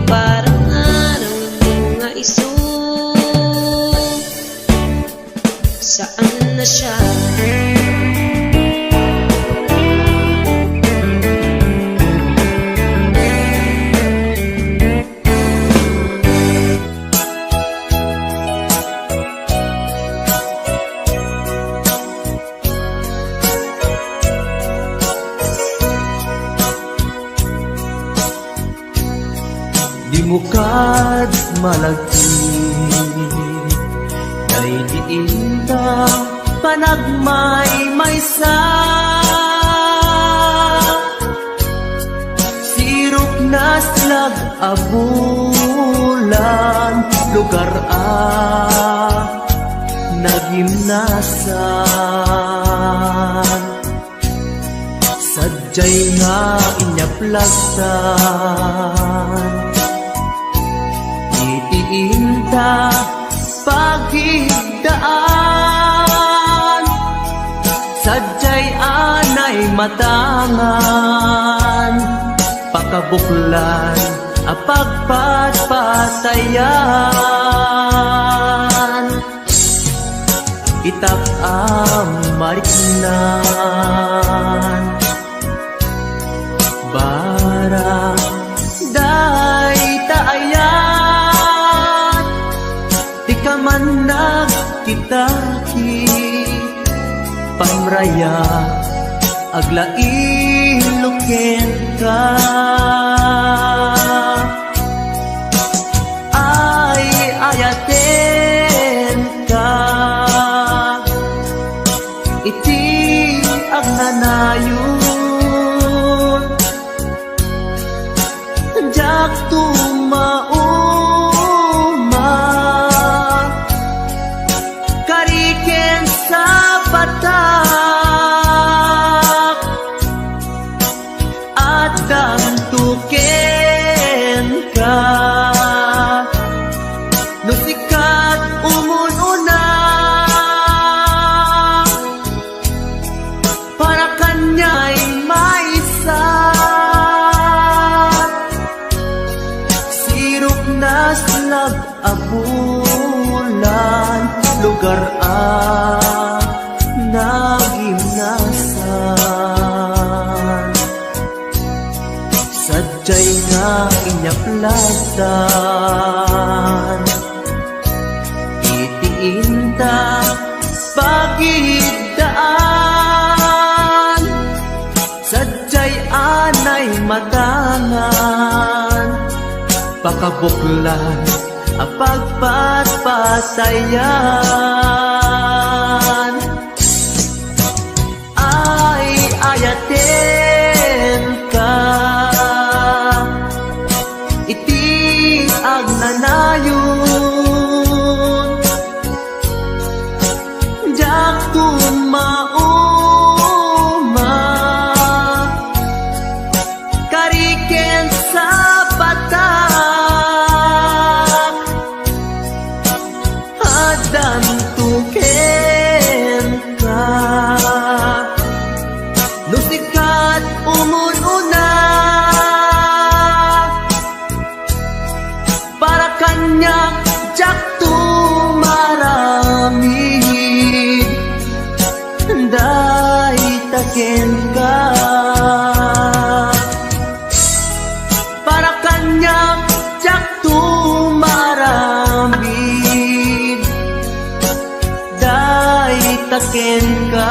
parang araw mga iso. Saan na siya? Di mo kad malagti kay diinda panagmay maysa. Sirok na slag abulan lugar nagimnasan. Sadyay nga inyaplagsan itiinta pagigdaan. Sadyay anay matangan pakabuklan apagpatpatayan. Itap mariknan barang day taayan. Di ka man nagkitaki pamraya aglailuken ka. Ay ayaten ka iti agnanayon. Jak tumauma kariken sa batak at damtuken ka. Nusikat umununa para kanya'y maisa. Naslag abulan lugar nagimnasan. Sadyay nga inyaplagsan itiinta pagigdaan. Sadyay anay matangan pakabuklan apagpatpatayan. Ay ayaten ka iti agnanayon. Jak tumauma kariken sa batak tuken ka. Nusikat umununa para kanya jak tumaramid day taken ka. Para kanya jak tumaramid taken ka.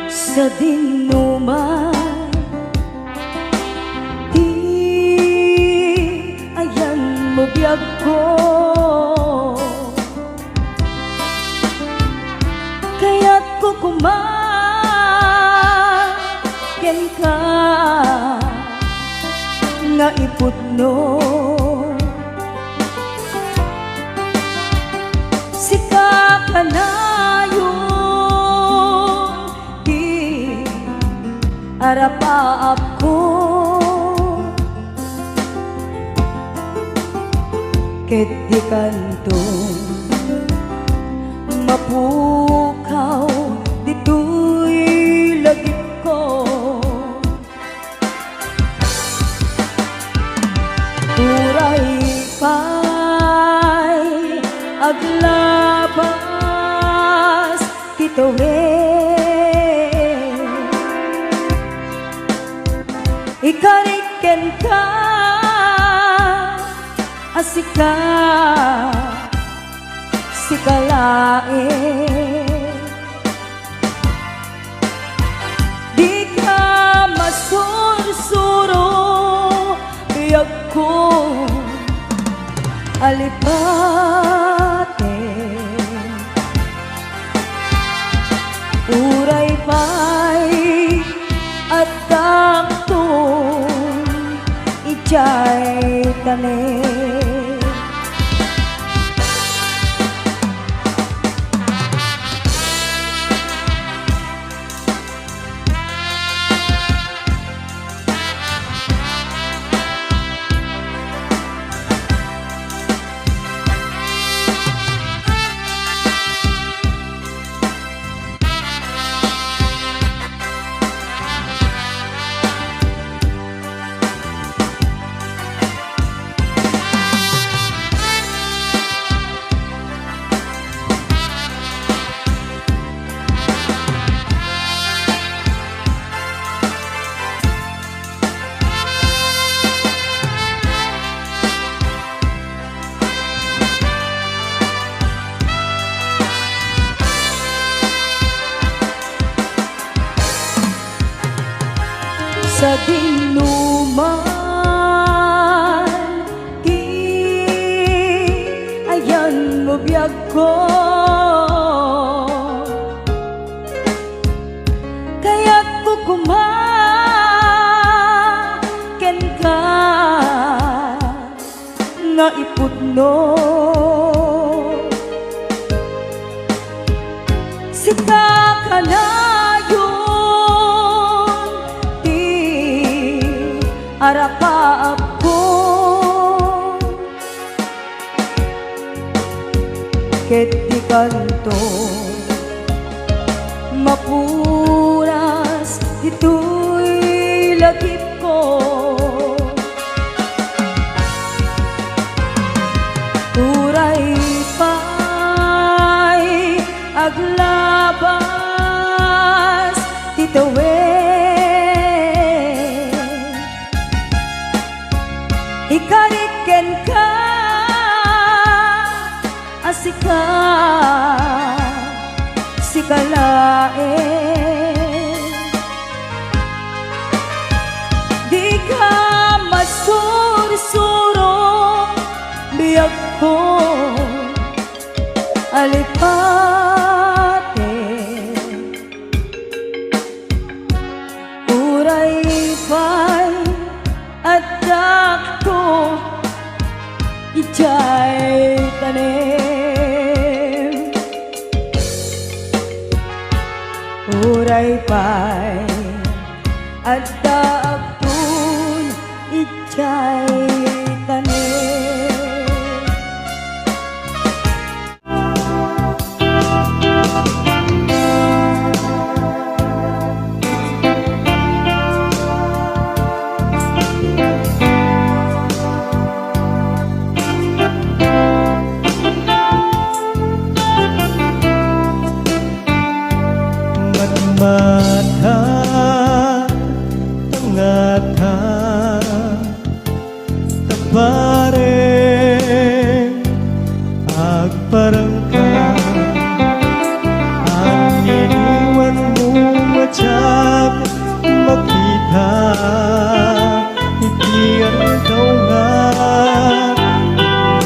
Sa dinuman di ayan mo biyag ko, kaya't ko kuman ken ka nga iputno sika kanayon di arapaap ko ket di kanto mapukaw dito'y lagip ko turay pa'y aglabas titawe ikariken ka asika sikalae di ka masursuro biyag ko alipate uray pa'y at taktong ijay tanin sa dinuman di ayan mo biyag ko kaya ko kumaken ka nga iputno sika kanayon arapaap ko ket di kanto mapuras dito'y lagip ko turay pa'y aglabas titawe ikariken ka asika sikalae di ka masursuro biyag ko alipate uray pa'y at dakto ijay tanim uray pa'y at dakto ijay tanim mata tengata tebareng agbarengka anginiwanmu macam makita ikian kau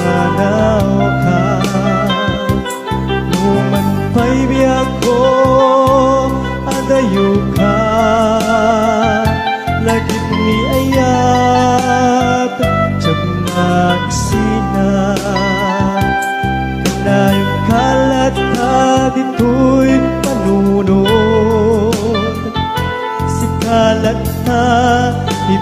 nganaw ka numan pa'y biyak ko adayo ka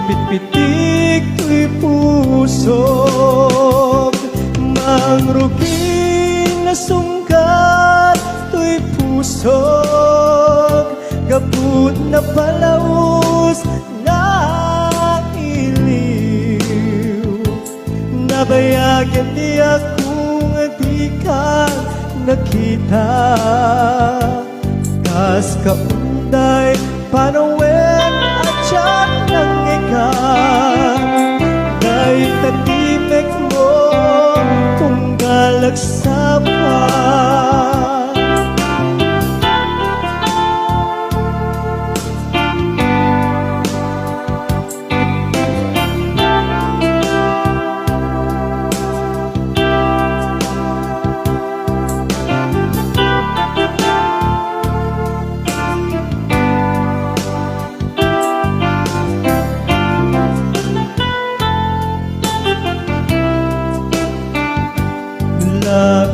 pitpitik to'y pusog, mangrugi na sungkat to'y pusog, gabut na palaos na iliw. Nabayagan di akong di ka nakita, kas kaunday panawen at siyan ng ikan. Dahil tatimek mo kung galagsapan.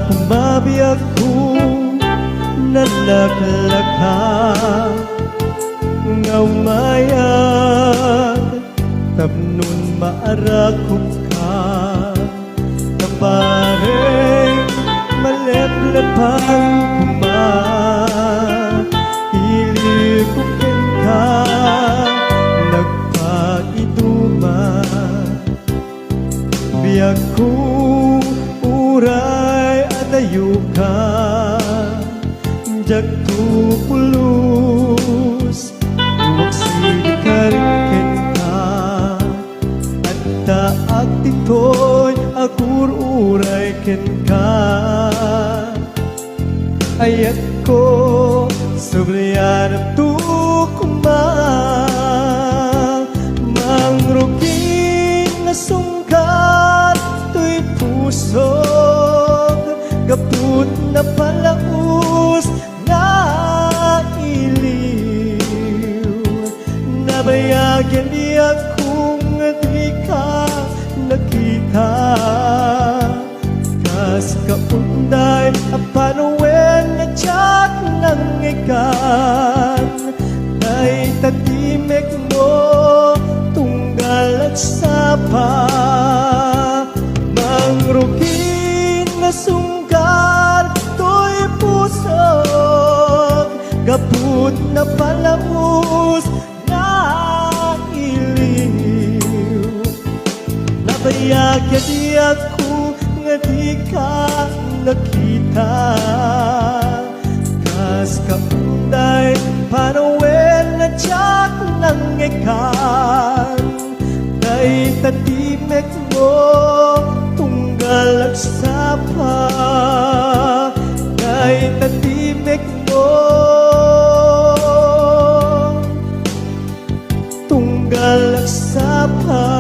Kumabiyag ko nalaklaka, ngaumayag tapnon maarakop ka, kapareng maleplepang kuma, ilikukin ka nagpaiduma. Biyag ko uray adayo ka, jag tupulus, huwag sikarken ka, at taag tito'y agur uray ken ka. Ayat ko sabriyan at tukuma, mangrugin na sungkat to'y pusog, gaput na palaos na iliw. Nabayagan di akong di ka nakita, kas kaunday apanawen na tiyat ng ikan. Ay tatimek mo tunggal at sapa, mangrugin na sungkar to'y pusog, gaput na palaos na iliw. Nabayagya di ako nga di ka nakita, kas kaunday panawen na tiyak ng ikan. Dahil tatimek mo tunggal at sapa, dahil tatimek mo tunggal at sapa.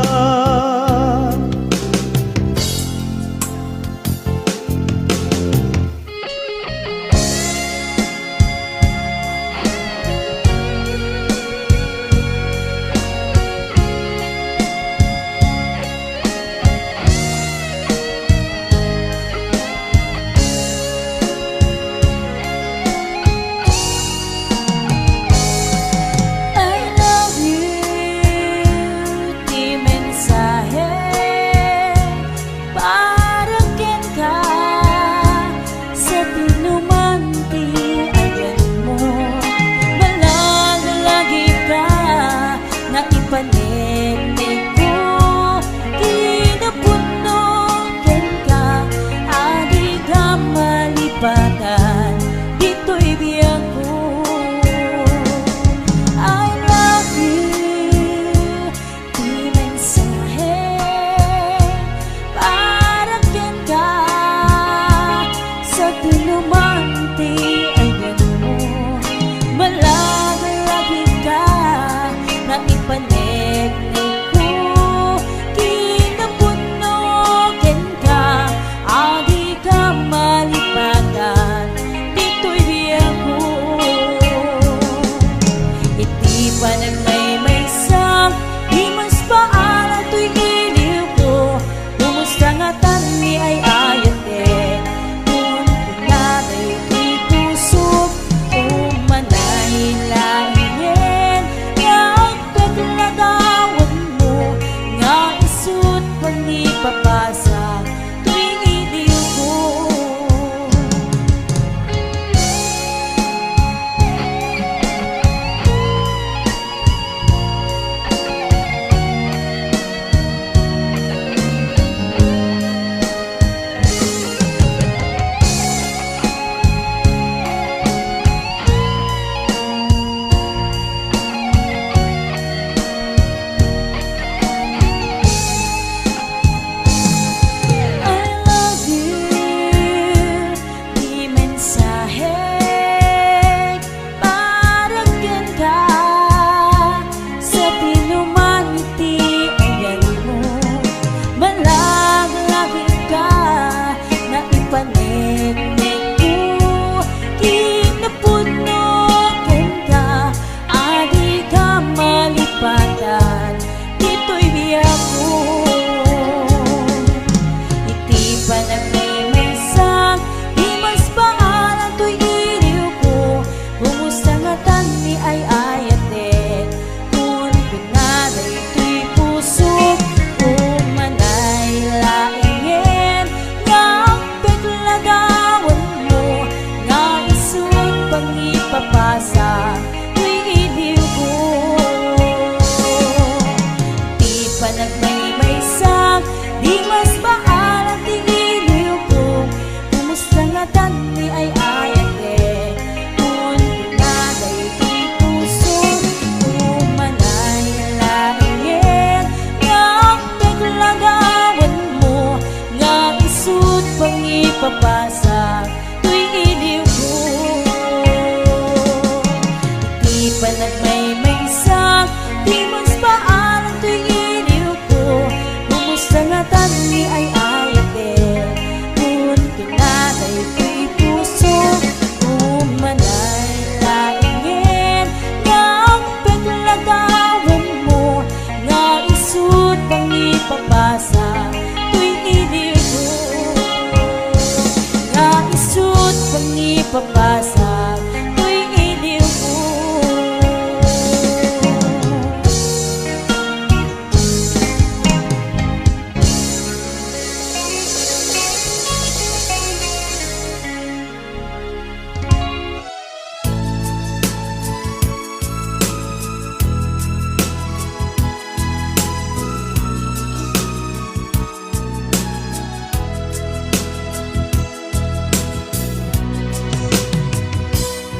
ipapasa tuwing iliw mo.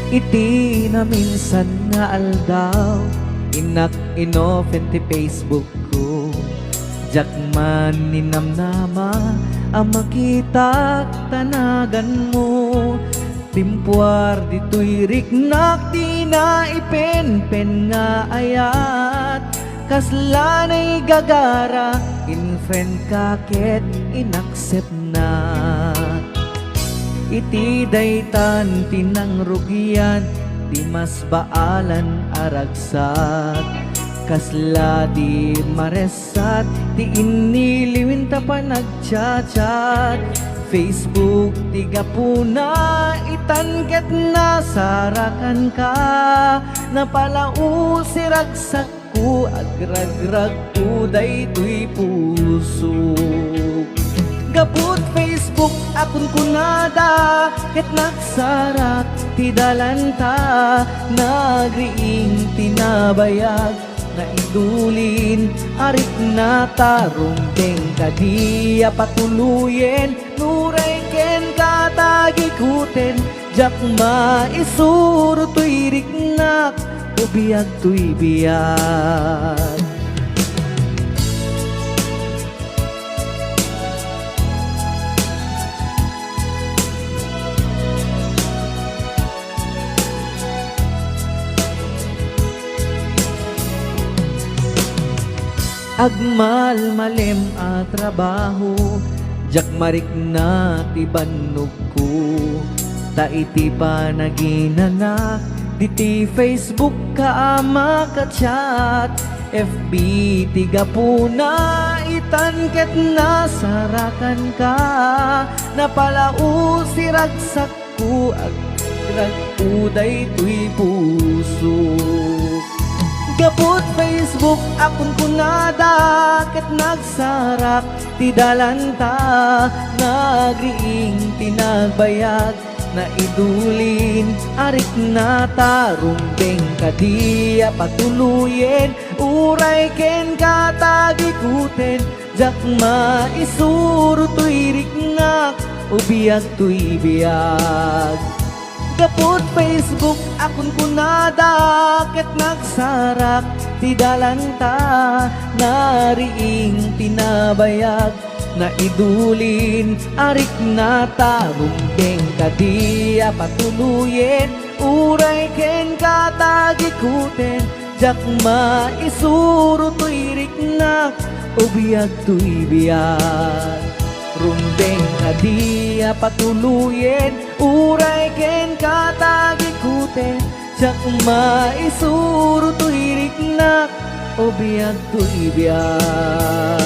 Iti na minsan nga aldaw inak inofen ti Facebook ko. Jak man ninamnama ang makita tanagan mo. Timpuar dito'y riknak di na ipen-pen nga ayat. Kaslanay gagara in friend kaket inaccept na. Iti daytan tinang rugian di mas baalan aragsat. Kasla di maresat ti iniliwin ta pa nagchat-chat. Facebook tiga puna itanket na sarakan ka. Napalau si ragsak ko agragrag ko daytoy puso. Gaput Facebook akon kunada ket nagsarak ti dalanta. Nagriing tinabayag na idulin arik na tarong deng kadiya patuluyen. Nuray ken katagikuten jak maisuro tuy riknak ubiyag tuy biyag. Agmal malem a trabaho jak marik na ti bannog ko. Ta iti pa naginanak diti Facebook ka makachat. FB tiga puna itanket na sarakan ka. Napalau si ragsak ko agrag uday tuy puso. Gaput Facebook akon kunada ket nagsarak ti dalanta. Nagriing tinagbayag na idulin arik na tarong deng kadiya patuluyen. Uray ken katagikuten jak maisuro tuy riknak ubiyag tuy biyag. Gaput Facebook akon kunada ket nagsarak ti dalanta. Nariing tinabayag na idulin arik na tarumbeng kadiya patuluyen. Uray ken katagikuten jak maisuro tuy riknak ubiyag tuy biyag. Rumbeng kadiya patuluyen uray ken katagikuten jak maisuro tuy riknak ubiyag tuy biyag.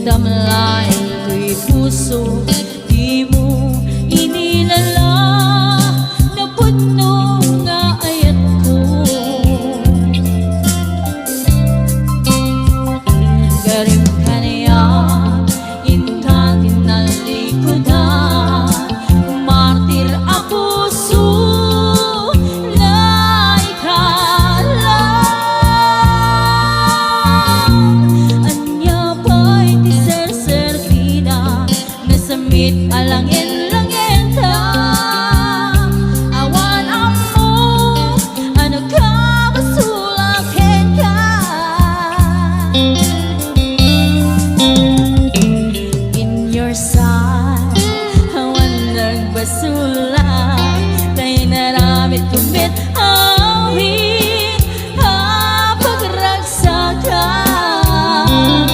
Damlay ko'y puso di mo inilala. Napuno nga ayat ko garing kaniya inta tinalikodan. Martir a puso na ikala. Anya ba'y ti sersertina na sa nagpasula Kay naramit kumit awit pagragsakan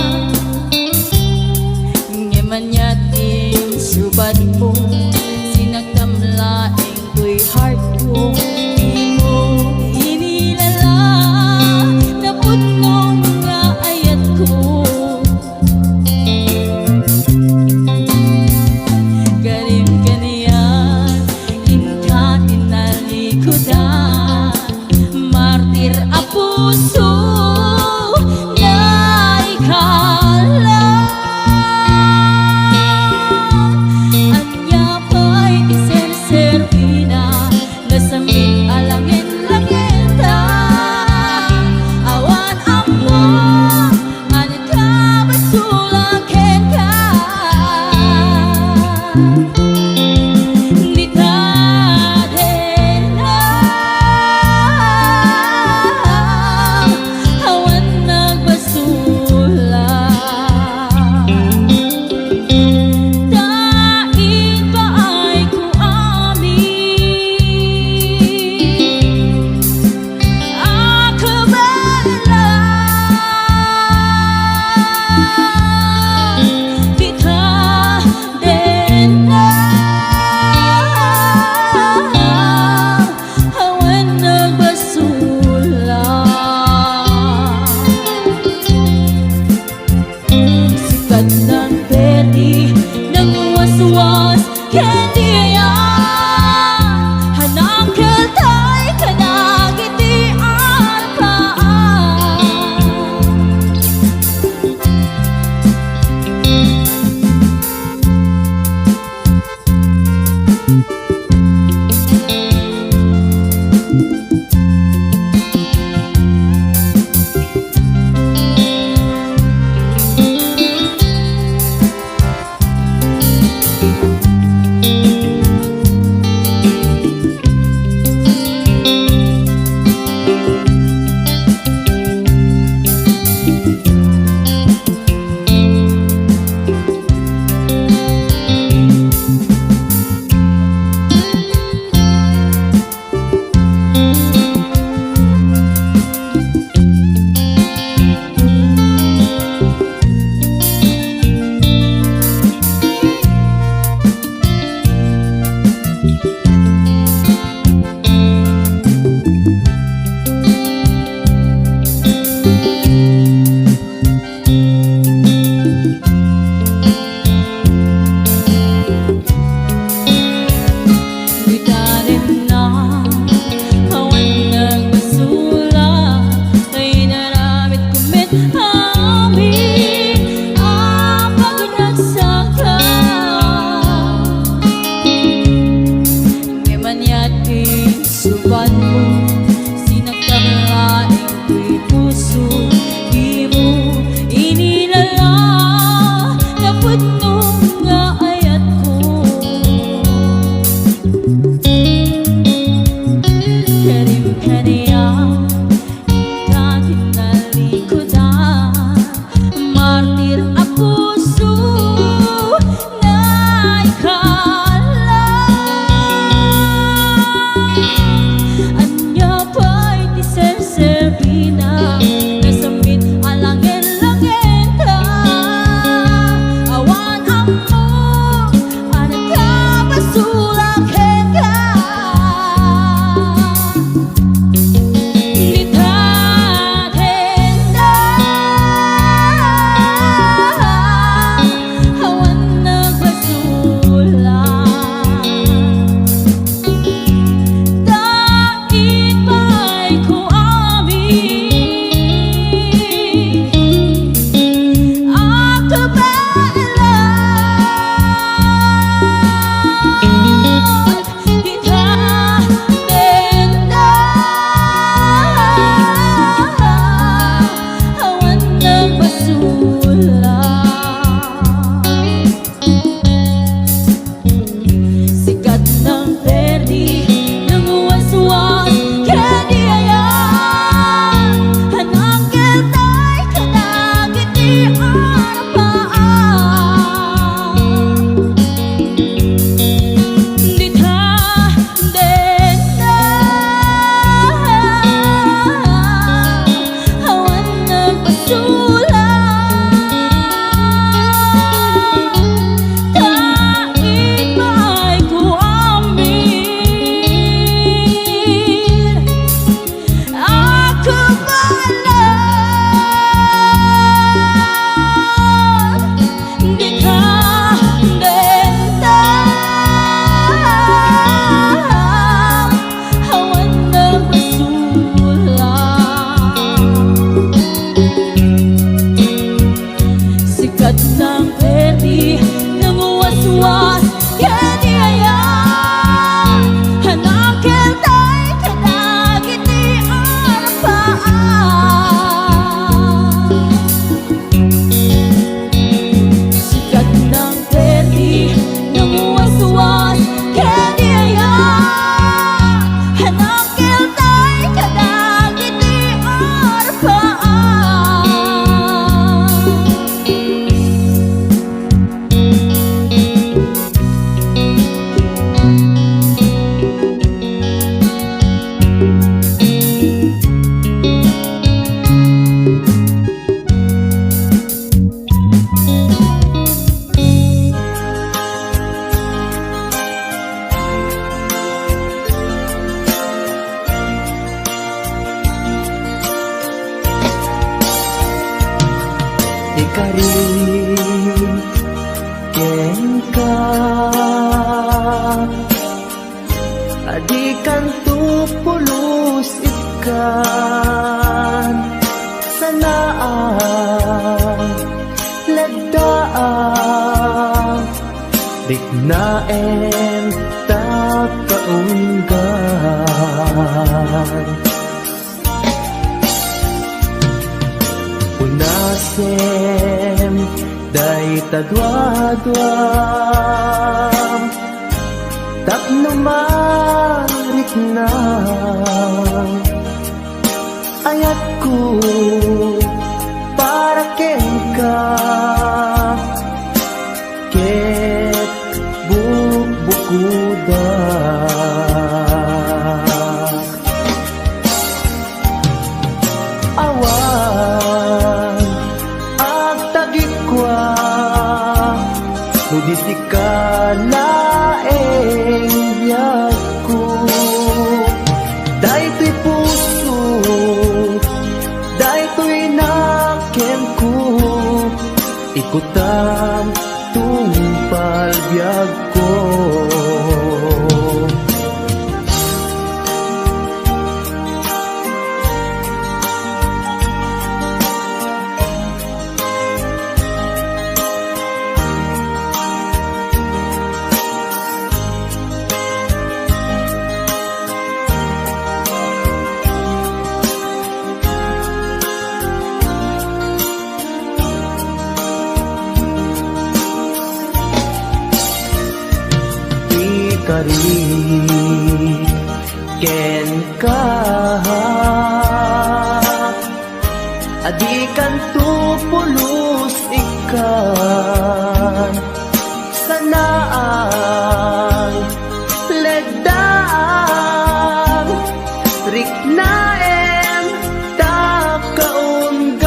Ngaman yating subad mo Sinagdamlaing ko'y heart ko Di mo inilala Naputnong mga ayat ko Garim ka niyan Inka tinalikodan Martir a puso na ikala Anya pa'y tiserservina Nasamit alangin-langin ta Awan amo Ano ka basulakin ka Di ta din na Awan nagbasula Daig ba ay ko amin Ako bala Di ta din na Awan nagbasula Sikat ng bedi ng waswas Kendi yan Hanang keltay kanagitian paan Di ta rin na Awan nagbasula Kay naramit kumit amin Ang pagragsakan Ngaman yating suban mo Sinagdamlaing ko'y puso Di mo inilala Naputnong nga ayat ko Karim ka niyan Inka tinalikodan Martir a puso na ikala Anya pa'y tiserservina Nasamit alangin-langin ta Awan amo Ano ka basulakin ka Di ta din na Awan nagbasula Daig ba'y ko amin Ako bala kanto pulos ikan sanaan lagdaan dignaen takaunggan unasem day tadwadwam tapno marit na ayat ko para ken ka ket bukuda awan ag tagikwa nudi sikalaeng biyag ko daytoy puso daytoy nakem ko ikutam tungpal biyag ko kari ken ka adikan tu pulos ikan sanaan ledaan riknaen takaunggan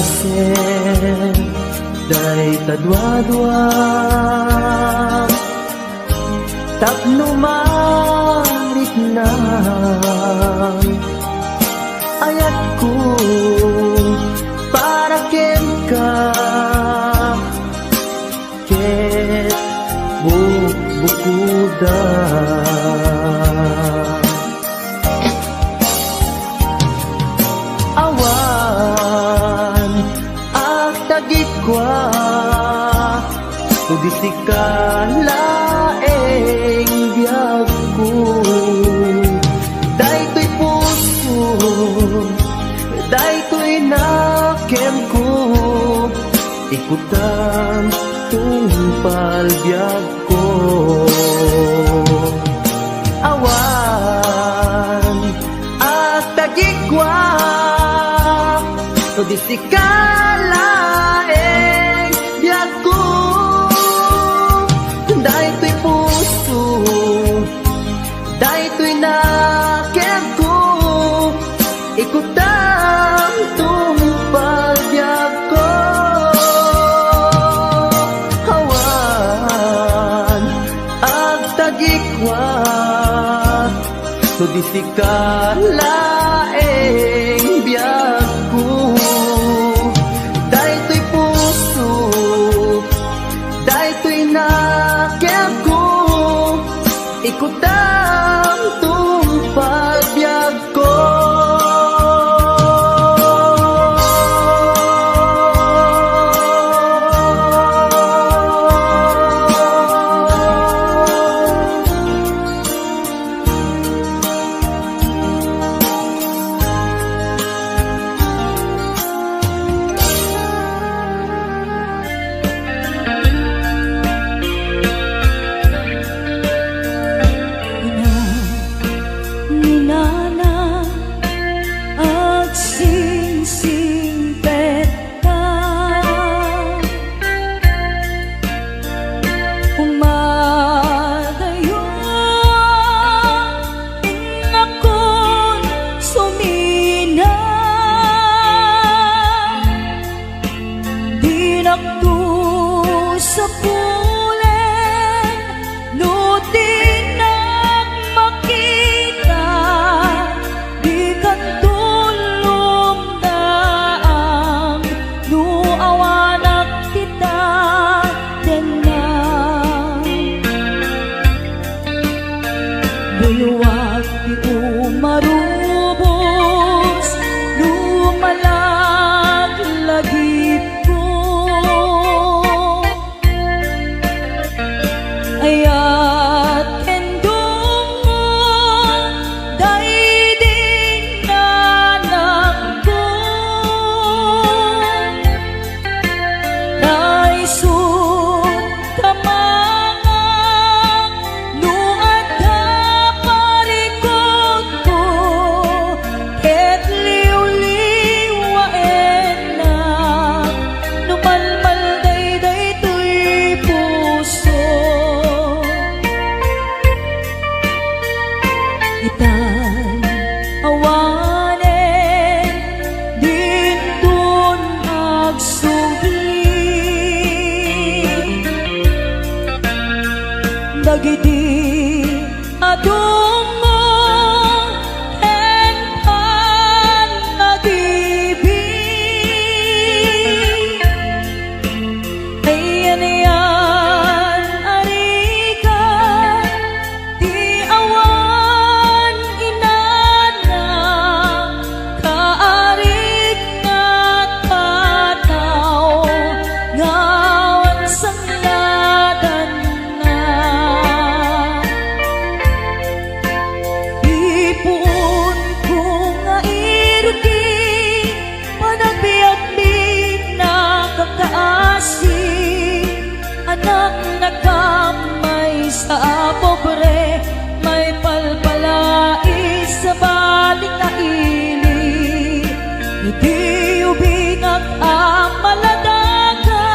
unasen day tadwadwa tapno marit na ayat ko para ken ka ket bukuda awan ak tagikwa nudi sikalaeng biyag ko daytoy puso daytoy nakem ko ikutan tungpal biyag ko awan at tagikwa nudi sikalaeng biyag ko daytoy puso daytoy nakem ko ikutam tungpal biyag ko awan ag tagikwa nudi sikalaeng biyag ko daytoy puso daytoy nakem ko ikutam tungpal biyag ko dagiti adung mo tenpan nag-ibig. Ayan yan, arika, di awan inana, kaarik na tataw, ngawan sangladan na. Ipon ko nga irugi, panagbiag-big na kakaasi, anak nakamay sa pobre, may palpalai sa baling na ili. Iti ubingag ang maladaga,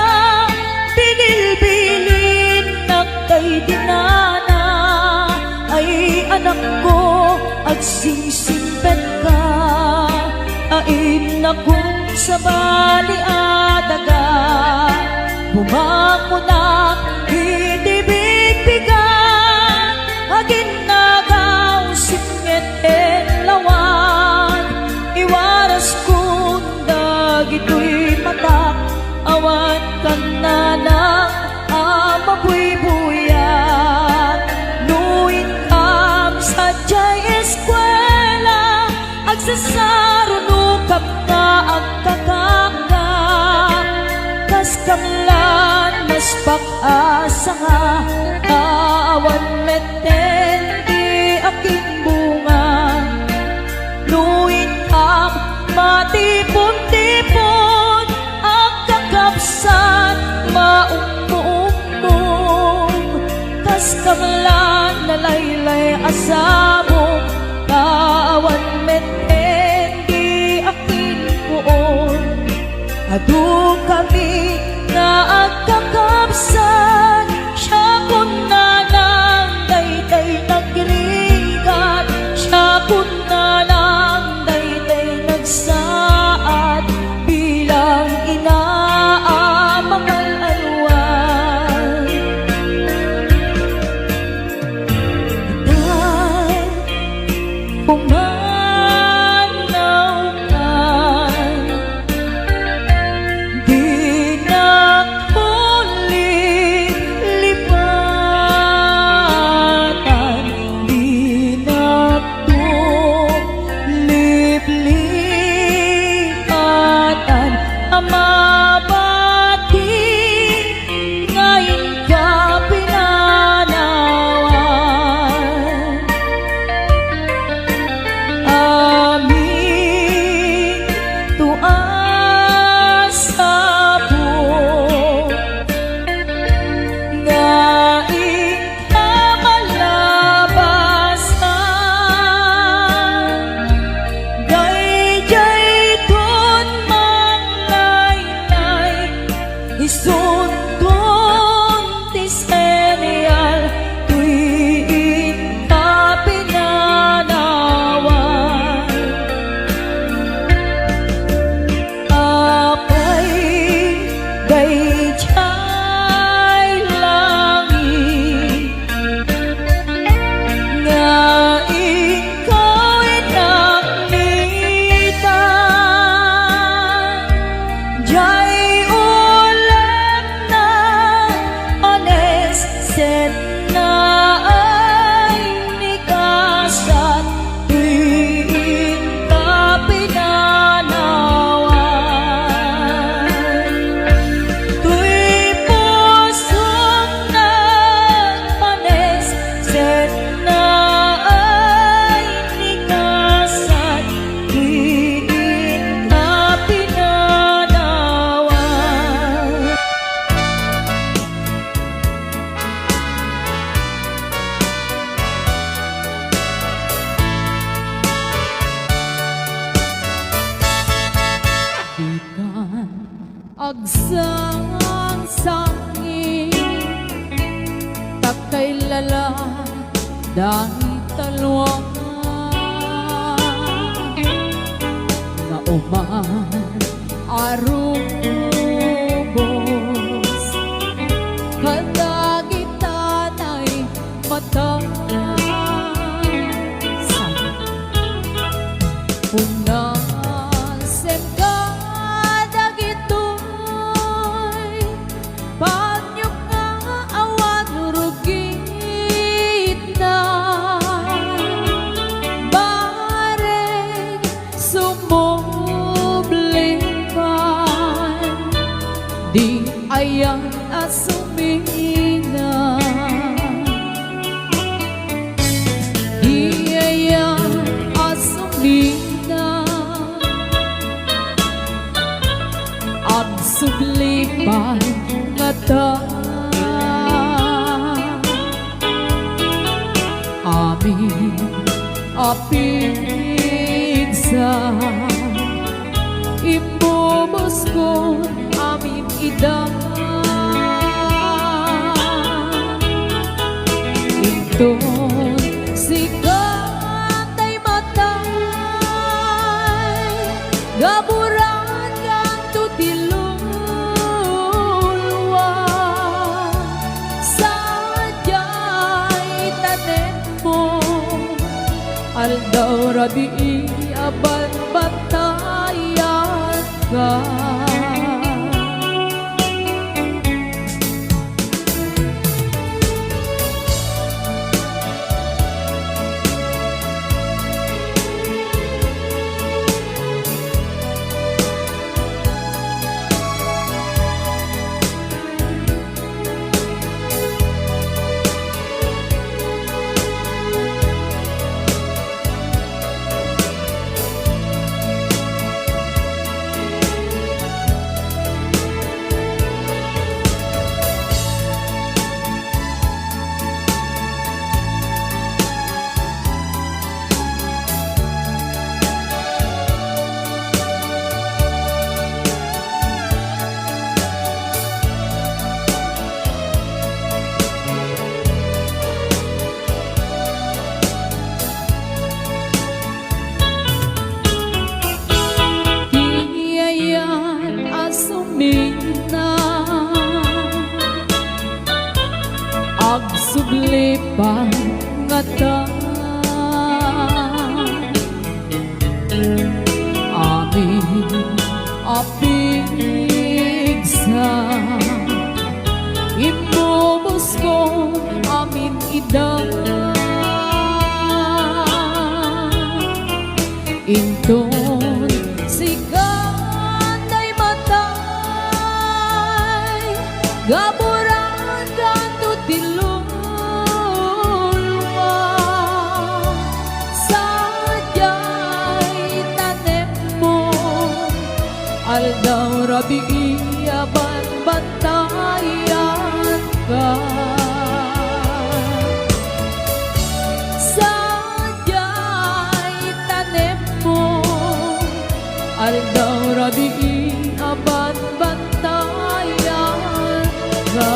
binilbilin nagkay dinana. Ay anak ko, agsingsingpet ka, ain akong sa bali adaga. Bumangon na itibig-bigan, agin nagaw singit en lawan. Iwaras kong dagito'y mata, awan kan na ng amabuy-buyat. Nuin kam sa jay eskwela, agsasarunukap na agkakaka. Kas kamlan mas pag-asa nga, awan meten di aking bunga. Nuin kam matipon-tipon, agkakapsat maumbo-umbong. Kas kamlan nalaylay asamo, awan meten di aking buon. Adu kami nga agkakapsan, siya kun na lang dayday nagrigat, siya kun na lang dayday nagsaad, bilang inaamangal alwan. Itan pumanaw ka, di naghuli lipatan, di nagtuliplipatan, amabati ngayon ka pinanawan. Amin tuas sabong, ngaing kamalabasan. Dayjay dun manglaylay, isundon ti senyal, tuwing ka pinanawan. Apay dayjay langit, nga ikaw inaknitan. Jay ulit na ones set na ay nikasan, tuwing ka pinanawan. Tuy pusong nagpanes, set na ay nikasan, tuwing ka pinanawan. Ikan agsang-sangi, takay lala dahil talwang na uman arubos. Kadagitanay di ayan asumina, di ayan asumina, agsublipan nga ta amin apigsa imubos ko amin ida inton sikatay matay gaburan kang tutilulwa sadyay tanen mo aldaw rabi aban batayan ka. Agsublipan nga ta amin apigsa imubos ko amin ida inton sikatay matay gaburan kang tutilulwa sadyay tanem mo aldaw rabi aban batayan ka sadyay tanem mo aldaw rabi aban batayan ka.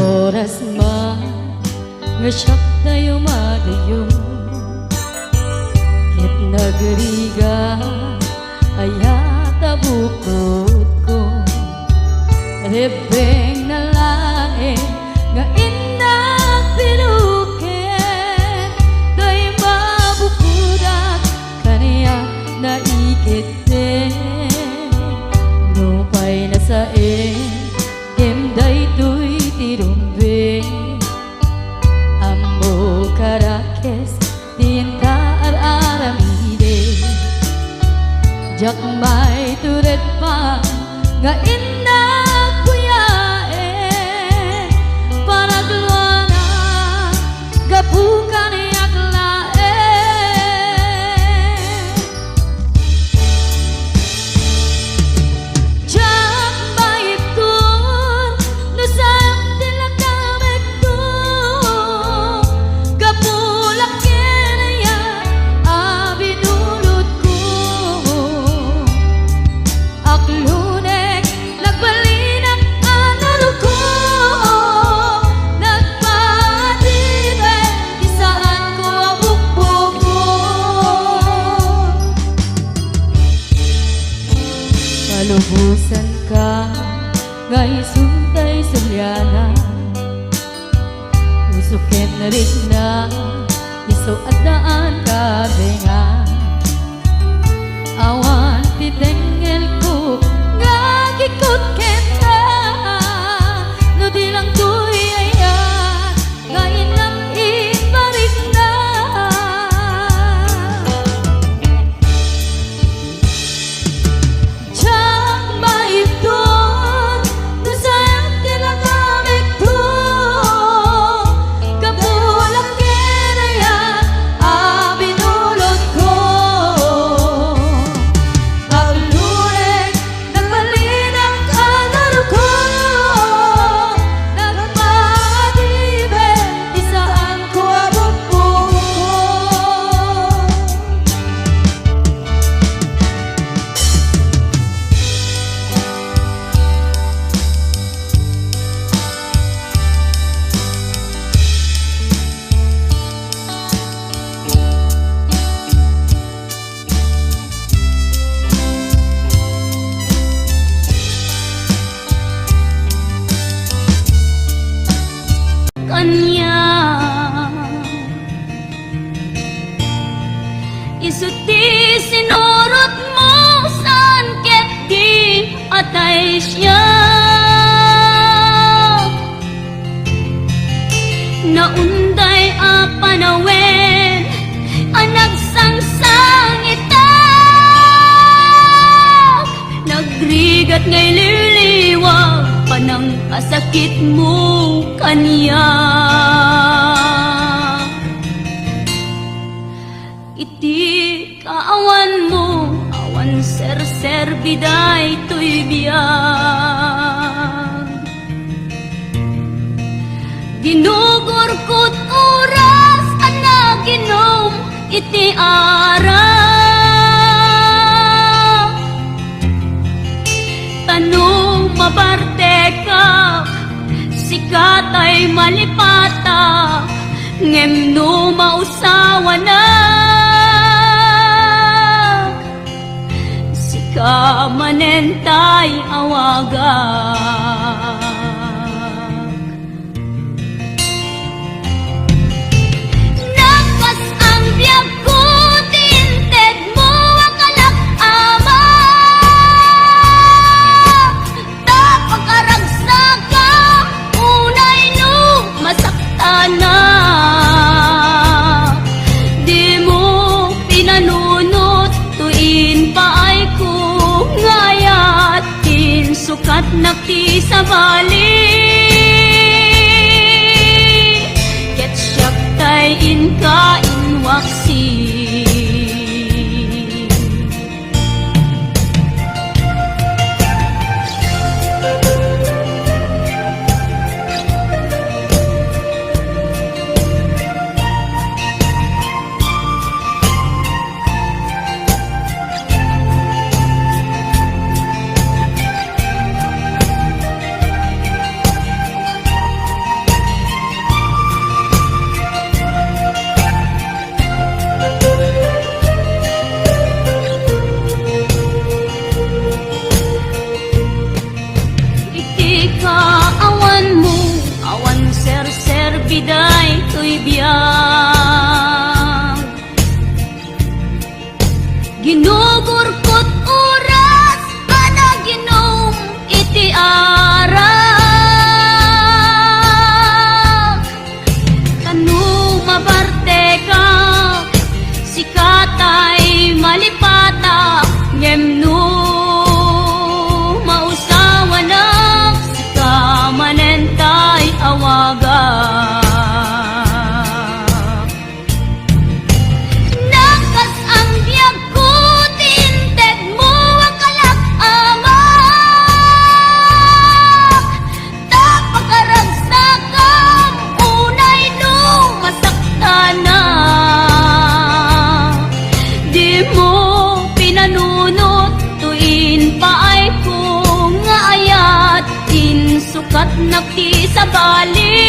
Oras man nga siyak tayo madayo ket nagriga ayata bukod ko rebeng na lae nga inang pinuken doy mabukudak kaniya naikete nupay na sae emday tuy tirumbe ambo karakes tinta aramide jak may turet pa nga ina kuya suken rin na iso at daan kabenga awan titengel ko ngagikot kenta no di lang tuyaya kain lang ibarik na Chang maiton no sayang tinagamit ko kapulang kinaya abinulot ko ang lunek nagbalin ang kanar ko nagpatibe isaan ko abot po kanya isuti sinurot mo saan ket di atay siya naunday a panawen anag sangsang itak nagrigat ngay liliwag panang asakit mo kaniya iti kaawan mo awan ser biday to'y biyag ginugurkot oras anak ginom iti ara tanong mabarte ka sikat ay malipata ngem no mausawa na sika manentay awaga nagpas ang biyag ko tinted mo akalak ama tapagkaragsaga unay no masakta na di mo pinanunot tuin pa ay ko ngayat tin sukat nakti sa bali ket siyak tay inka inwaksi biday to'y biyag ginugurkot oras ana ginom iti ara kanu mabarte ka sikatay malipata ngem no mausawa na sika manentay awaga sukat nakti sa bali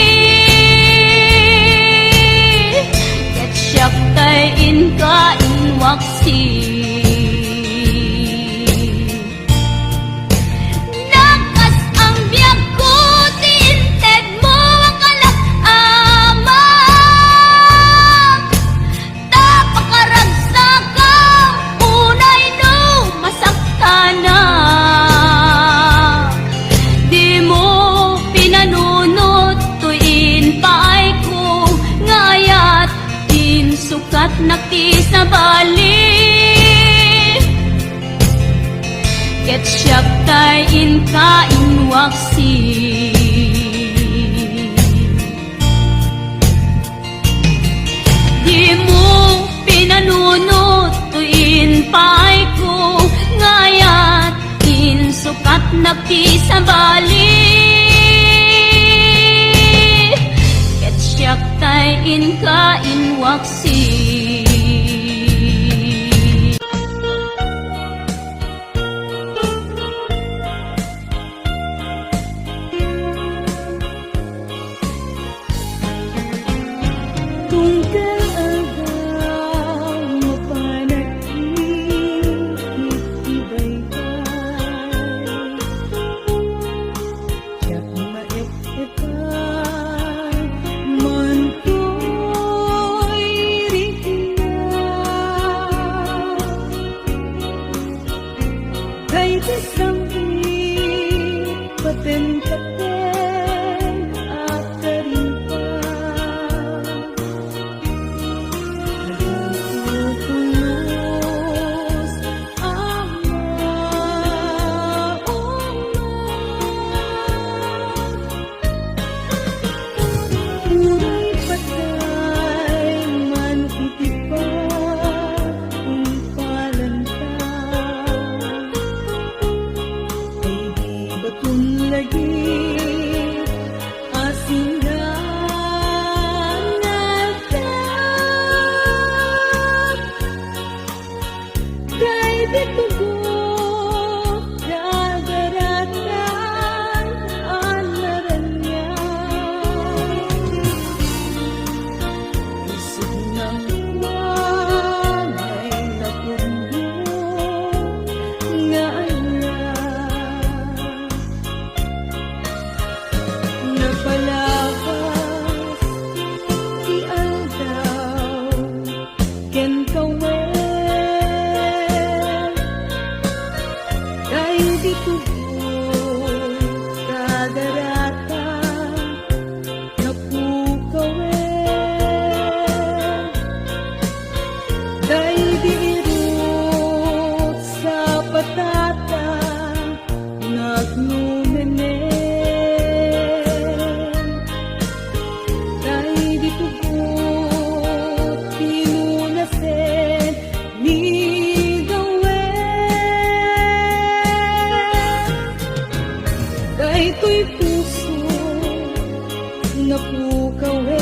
nakisabali ket siyak tay inkain waksi. Tunggal agaw mapanatili ibaybay siyak maep-epan man ko'y rikna kay disambi paten-paten at karimpang nagpupunos ang maunay uray patay man itipan kung palantang ay di batun lagi asingan nagdang kay di tugo dagaratan anaran niya isip ng manay napundo nga alam napalakas ti aldaw ken kawen kay di tugoy kadaratan napukawen kay di irot sa patata nagnumenen kay di tugot pinunasen ni gawen kay to'y puso napukawen